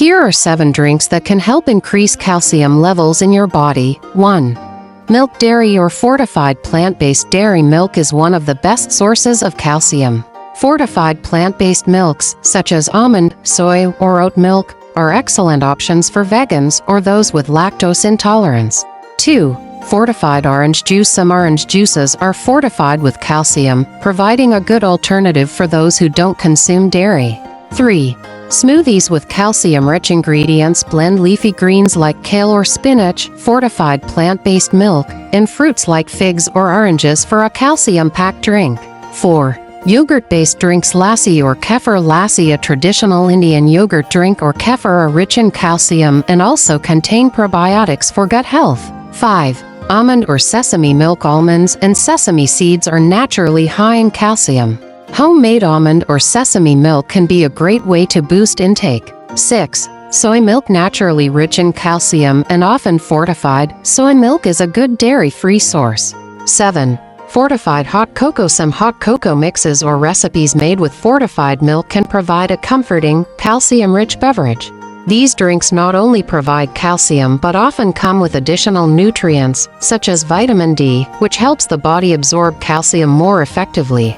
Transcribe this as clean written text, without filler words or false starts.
Here are 7 drinks that can help increase calcium levels in your body. 1. Milk dairy or fortified plant-based dairy milk is one of the best sources of calcium. Fortified plant-based milks, such as almond, soy, or oat milk, are excellent options for vegans or those with lactose intolerance. 2. Fortified orange juice. Some orange juices are fortified with calcium, providing a good alternative for those who don't consume dairy. 3. Smoothies with calcium-rich ingredients. Blend leafy greens like kale or spinach, fortified plant-based milk, and fruits like figs or oranges for a calcium-packed drink. 4. Yogurt-based drinks. Lassi or kefir. Lassi, a traditional Indian yogurt drink, or kefir, are rich in calcium and also contain probiotics for gut health. 5. Almond or sesame milk. Almonds and sesame seeds are naturally high in calcium. Homemade almond or sesame milk can be a great way to boost intake. 6. Soy milk. Naturally rich in calcium and often fortified, soy milk is a good dairy-free source. 7. Fortified hot cocoa. Some hot cocoa mixes or recipes made with fortified milk can provide a comforting, calcium-rich beverage. These drinks not only provide calcium but often come with additional nutrients, such as vitamin D, which helps the body absorb calcium more effectively.